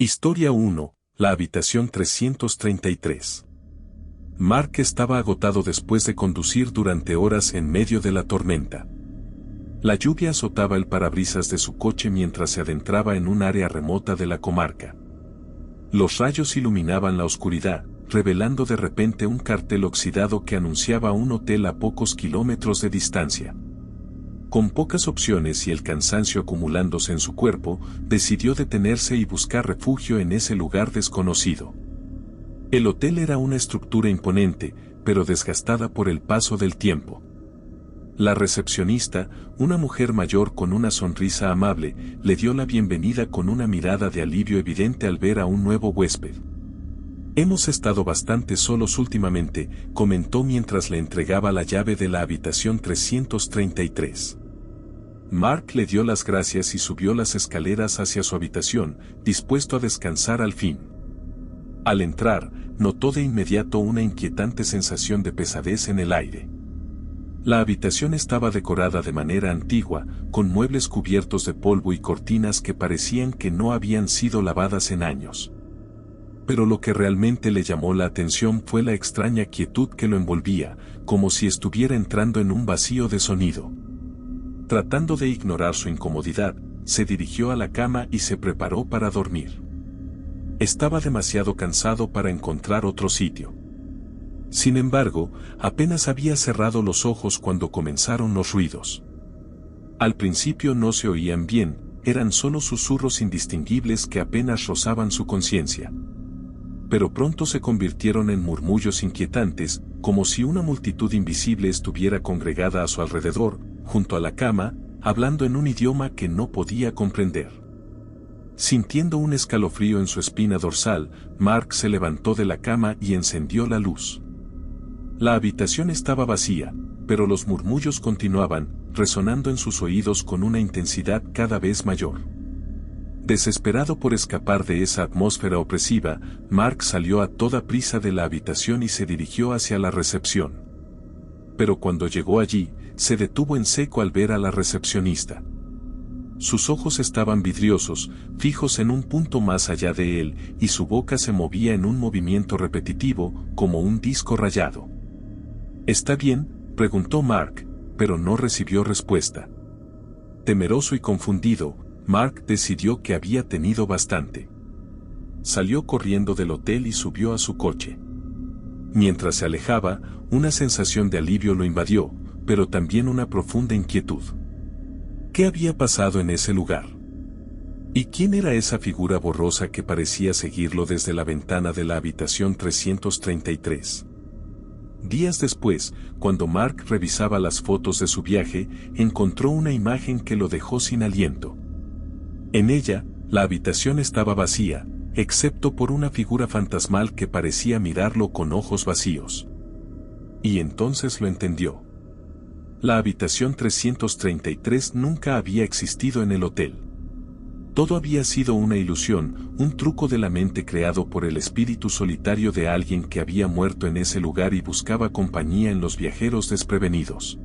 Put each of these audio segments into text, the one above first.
Historia 1, la habitación 333. Mark estaba agotado después de conducir durante horas en medio de la tormenta. La lluvia azotaba el parabrisas de su coche mientras se adentraba en un área remota de la comarca. Los rayos iluminaban la oscuridad, revelando de repente un cartel oxidado que anunciaba un hotel a pocos kilómetros de distancia. Con pocas opciones y el cansancio acumulándose en su cuerpo, decidió detenerse y buscar refugio en ese lugar desconocido. El hotel era una estructura imponente, pero desgastada por el paso del tiempo. La recepcionista, una mujer mayor con una sonrisa amable, le dio la bienvenida con una mirada de alivio evidente al ver a un nuevo huésped. «Hemos estado bastante solos últimamente», comentó mientras le entregaba la llave de la habitación 333. Mark le dio las gracias y subió las escaleras hacia su habitación, dispuesto a descansar al fin. Al entrar, notó de inmediato una inquietante sensación de pesadez en el aire. La habitación estaba decorada de manera antigua, con muebles cubiertos de polvo y cortinas que parecían que no habían sido lavadas en años. Pero lo que realmente le llamó la atención fue la extraña quietud que lo envolvía, como si estuviera entrando en un vacío de sonido. Tratando de ignorar su incomodidad, se dirigió a la cama y se preparó para dormir. Estaba demasiado cansado para encontrar otro sitio. Sin embargo, apenas había cerrado los ojos cuando comenzaron los ruidos. Al principio no se oían bien, eran solo susurros indistinguibles que apenas rozaban su conciencia. Pero pronto se convirtieron en murmullos inquietantes, como si una multitud invisible estuviera congregada a su alrededor, junto a la cama, hablando en un idioma que no podía comprender. Sintiendo un escalofrío en su espina dorsal, Mark se levantó de la cama y encendió la luz. La habitación estaba vacía, pero los murmullos continuaban, resonando en sus oídos con una intensidad cada vez mayor. Desesperado por escapar de esa atmósfera opresiva, Mark salió a toda prisa de la habitación y se dirigió hacia la recepción. Pero cuando llegó allí, se detuvo en seco al ver a la recepcionista. Sus ojos estaban vidriosos, fijos en un punto más allá de él, y su boca se movía en un movimiento repetitivo, como un disco rayado. «¿Está bien?», preguntó Mark, pero no recibió respuesta. Temeroso y confundido, Mark decidió que había tenido bastante. Salió corriendo del hotel y subió a su coche. Mientras se alejaba, una sensación de alivio lo invadió, pero también una profunda inquietud. ¿Qué había pasado en ese lugar? ¿Y quién era esa figura borrosa que parecía seguirlo desde la ventana de la habitación 333? Días después, cuando Mark revisaba las fotos de su viaje, encontró una imagen que lo dejó sin aliento. En ella, la habitación estaba vacía, excepto por una figura fantasmal que parecía mirarlo con ojos vacíos. Y entonces lo entendió. La habitación 333 nunca había existido en el hotel. Todo había sido una ilusión, un truco de la mente creado por el espíritu solitario de alguien que había muerto en ese lugar y buscaba compañía en los viajeros desprevenidos.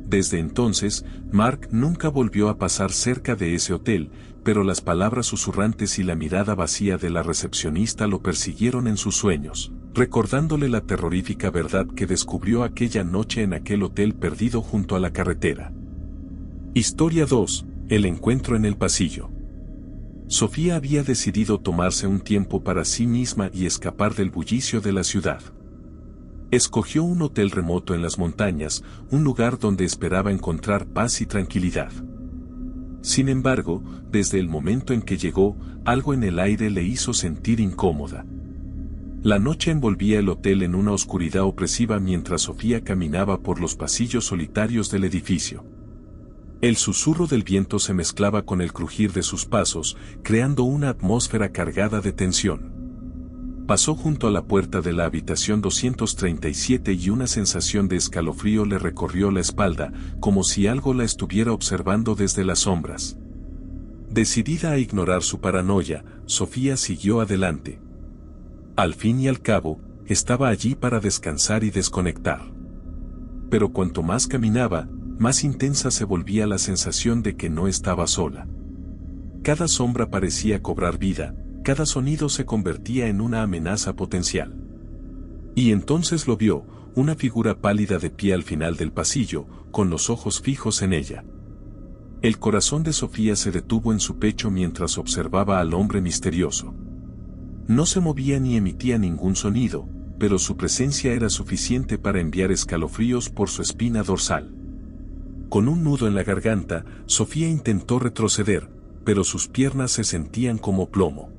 Desde entonces, Mark nunca volvió a pasar cerca de ese hotel, pero las palabras susurrantes y la mirada vacía de la recepcionista lo persiguieron en sus sueños, recordándole la terrorífica verdad que descubrió aquella noche en aquel hotel perdido junto a la carretera. Historia 2, el encuentro en el pasillo. Sofía había decidido tomarse un tiempo para sí misma y escapar del bullicio de la ciudad. Escogió un hotel remoto en las montañas, un lugar donde esperaba encontrar paz y tranquilidad. Sin embargo, desde el momento en que llegó, algo en el aire le hizo sentir incómoda. La noche envolvía el hotel en una oscuridad opresiva mientras Sofía caminaba por los pasillos solitarios del edificio. El susurro del viento se mezclaba con el crujir de sus pasos, creando una atmósfera cargada de tensión. Pasó junto a la puerta de la habitación 237 y una sensación de escalofrío le recorrió la espalda, como si algo la estuviera observando desde las sombras. Decidida a ignorar su paranoia, Sofía siguió adelante. Al fin y al cabo, estaba allí para descansar y desconectar. Pero cuanto más caminaba, más intensa se volvía la sensación de que no estaba sola. Cada sombra parecía cobrar vida, cada sonido se convertía en una amenaza potencial. Y entonces lo vio, una figura pálida de pie al final del pasillo, con los ojos fijos en ella. El corazón de Sofía se detuvo en su pecho mientras observaba al hombre misterioso. No se movía ni emitía ningún sonido, pero su presencia era suficiente para enviar escalofríos por su espina dorsal. Con un nudo en la garganta, Sofía intentó retroceder, pero sus piernas se sentían como plomo.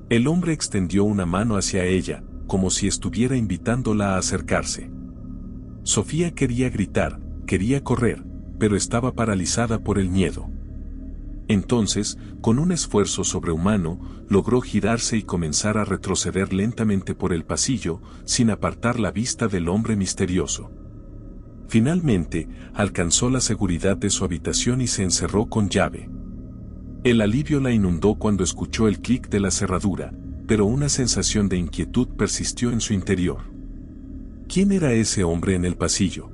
El hombre extendió una mano hacia ella, como si estuviera invitándola a acercarse. Sofía quería gritar, quería correr, pero estaba paralizada por el miedo. Entonces, con un esfuerzo sobrehumano, logró girarse y comenzar a retroceder lentamente por el pasillo, sin apartar la vista del hombre misterioso. Finalmente, alcanzó la seguridad de su habitación y se encerró con llave. El alivio la inundó cuando escuchó el clic de la cerradura, pero una sensación de inquietud persistió en su interior. ¿Quién era ese hombre en el pasillo?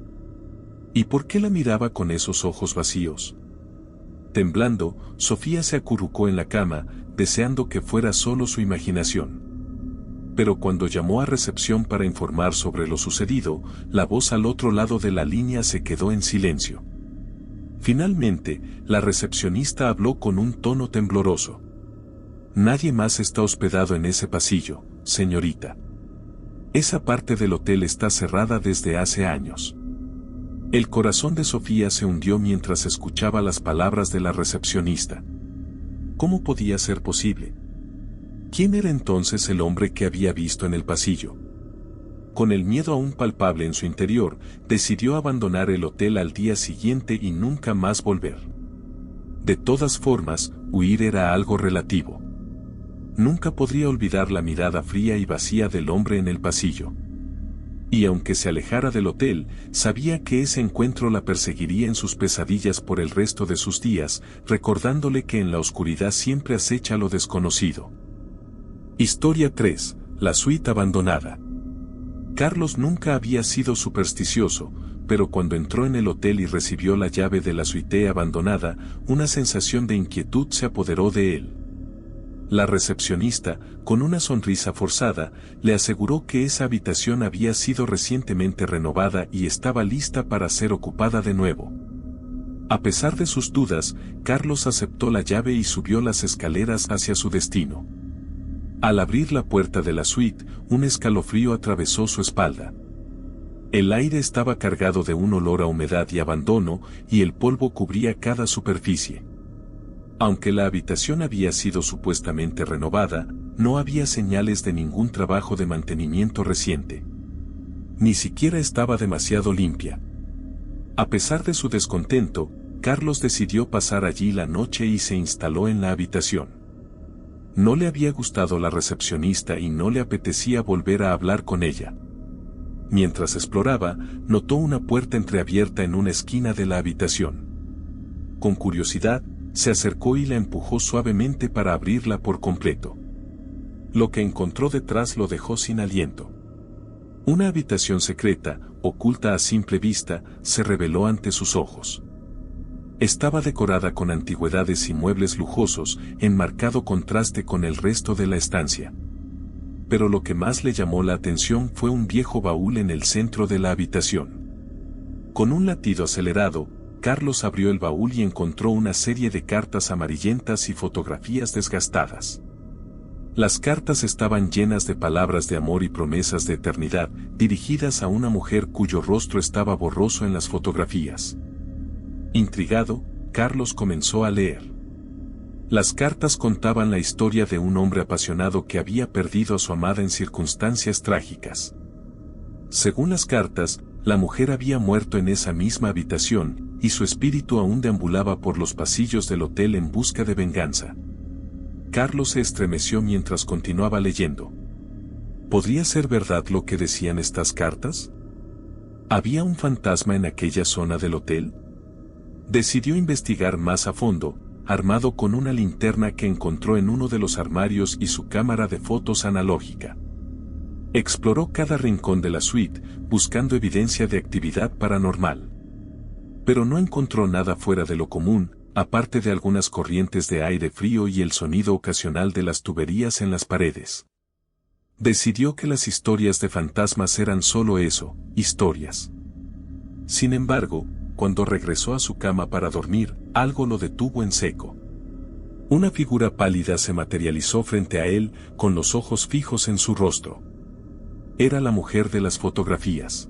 ¿Y por qué la miraba con esos ojos vacíos? Temblando, Sofía se acurrucó en la cama, deseando que fuera solo su imaginación. Pero cuando llamó a recepción para informar sobre lo sucedido, la voz al otro lado de la línea se quedó en silencio. Finalmente, la recepcionista habló con un tono tembloroso. Nadie más está hospedado en ese pasillo, señorita. Esa parte del hotel está cerrada desde hace años. El corazón de Sofía se hundió mientras escuchaba las palabras de la recepcionista. ¿Cómo podía ser posible? ¿Quién era entonces el hombre que había visto en el pasillo? Con el miedo aún palpable en su interior, decidió abandonar el hotel al día siguiente y nunca más volver. De todas formas, huir era algo relativo. Nunca podría olvidar la mirada fría y vacía del hombre en el pasillo. Y aunque se alejara del hotel, sabía que ese encuentro la perseguiría en sus pesadillas por el resto de sus días, recordándole que en la oscuridad siempre acecha lo desconocido. Historia 3. La suite abandonada. Carlos nunca había sido supersticioso, pero cuando entró en el hotel y recibió la llave de la suite abandonada, una sensación de inquietud se apoderó de él. La recepcionista, con una sonrisa forzada, le aseguró que esa habitación había sido recientemente renovada y estaba lista para ser ocupada de nuevo. A pesar de sus dudas, Carlos aceptó la llave y subió las escaleras hacia su destino. Al abrir la puerta de la suite, un escalofrío atravesó su espalda. El aire estaba cargado de un olor a humedad y abandono, y el polvo cubría cada superficie. Aunque la habitación había sido supuestamente renovada, no había señales de ningún trabajo de mantenimiento reciente. Ni siquiera estaba demasiado limpia. A pesar de su descontento, Carlos decidió pasar allí la noche y se instaló en la habitación. No le había gustado la recepcionista y no le apetecía volver a hablar con ella. Mientras exploraba, notó una puerta entreabierta en una esquina de la habitación. Con curiosidad, se acercó y la empujó suavemente para abrirla por completo. Lo que encontró detrás lo dejó sin aliento. Una habitación secreta, oculta a simple vista, se reveló ante sus ojos. Estaba decorada con antigüedades y muebles lujosos, en marcado contraste con el resto de la estancia. Pero lo que más le llamó la atención fue un viejo baúl en el centro de la habitación. Con un latido acelerado, Carlos abrió el baúl y encontró una serie de cartas amarillentas y fotografías desgastadas. Las cartas estaban llenas de palabras de amor y promesas de eternidad, dirigidas a una mujer cuyo rostro estaba borroso en las fotografías. Intrigado, Carlos comenzó a leer. Las cartas contaban la historia de un hombre apasionado que había perdido a su amada en circunstancias trágicas. Según las cartas, la mujer había muerto en esa misma habitación, y su espíritu aún deambulaba por los pasillos del hotel en busca de venganza. Carlos se estremeció mientras continuaba leyendo. ¿Podría ser verdad lo que decían estas cartas? ¿Había un fantasma en aquella zona del hotel? Decidió investigar más a fondo, armado con una linterna que encontró en uno de los armarios y su cámara de fotos analógica. Exploró cada rincón de la suite, buscando evidencia de actividad paranormal. Pero no encontró nada fuera de lo común, aparte de algunas corrientes de aire frío y el sonido ocasional de las tuberías en las paredes. Decidió que las historias de fantasmas eran solo eso, historias. Sin embargo, cuando regresó a su cama para dormir, algo lo detuvo en seco. Una figura pálida se materializó frente a él, con los ojos fijos en su rostro. Era la mujer de las fotografías.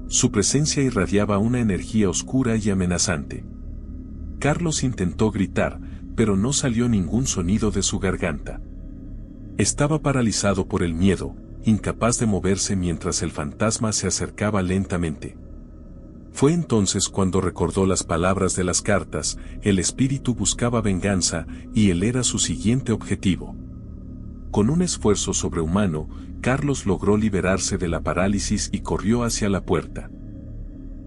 Su presencia irradiaba una energía oscura y amenazante. Carlos intentó gritar, pero no salió ningún sonido de su garganta. Estaba paralizado por el miedo, incapaz de moverse mientras el fantasma se acercaba lentamente. Fue entonces cuando recordó las palabras de las cartas: el espíritu buscaba venganza, y él era su siguiente objetivo. Con un esfuerzo sobrehumano, Carlos logró liberarse de la parálisis y corrió hacia la puerta.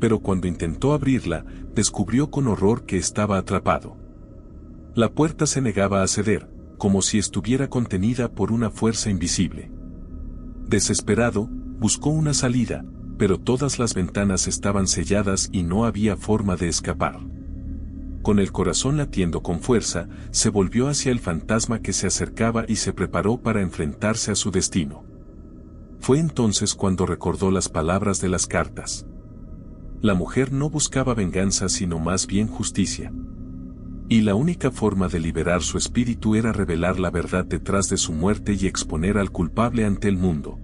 Pero cuando intentó abrirla, descubrió con horror que estaba atrapado. La puerta se negaba a ceder, como si estuviera contenida por una fuerza invisible. Desesperado, buscó una salida, pero todas las ventanas estaban selladas y no había forma de escapar. Con el corazón latiendo con fuerza, se volvió hacia el fantasma que se acercaba y se preparó para enfrentarse a su destino. Fue entonces cuando recordó las palabras de las cartas. La mujer no buscaba venganza sino más bien justicia. Y la única forma de liberar su espíritu era revelar la verdad detrás de su muerte y exponer al culpable ante el mundo.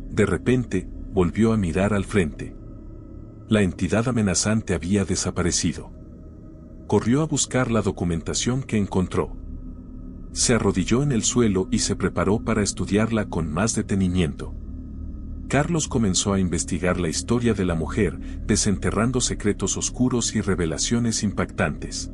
De repente, volvió a mirar al frente. La entidad amenazante había desaparecido. Corrió a buscar la documentación que encontró. Se arrodilló en el suelo y se preparó para estudiarla con más detenimiento. Carlos comenzó a investigar la historia de la mujer, desenterrando secretos oscuros y revelaciones impactantes.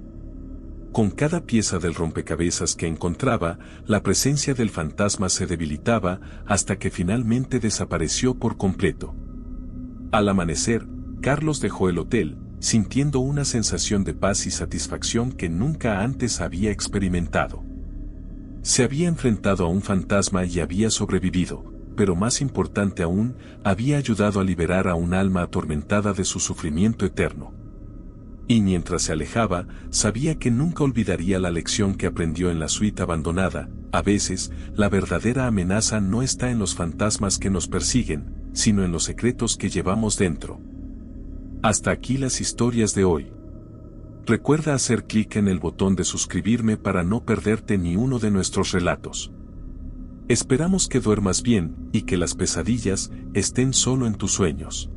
Con cada pieza del rompecabezas que encontraba, la presencia del fantasma se debilitaba hasta que finalmente desapareció por completo. Al amanecer, Carlos dejó el hotel, sintiendo una sensación de paz y satisfacción que nunca antes había experimentado. Se había enfrentado a un fantasma y había sobrevivido, pero más importante aún, había ayudado a liberar a un alma atormentada de su sufrimiento eterno. Y mientras se alejaba, sabía que nunca olvidaría la lección que aprendió en la suite abandonada: a veces, la verdadera amenaza no está en los fantasmas que nos persiguen, sino en los secretos que llevamos dentro. Hasta aquí las historias de hoy. Recuerda hacer clic en el botón de suscribirme para no perderte ni uno de nuestros relatos. Esperamos que duermas bien y que las pesadillas estén solo en tus sueños.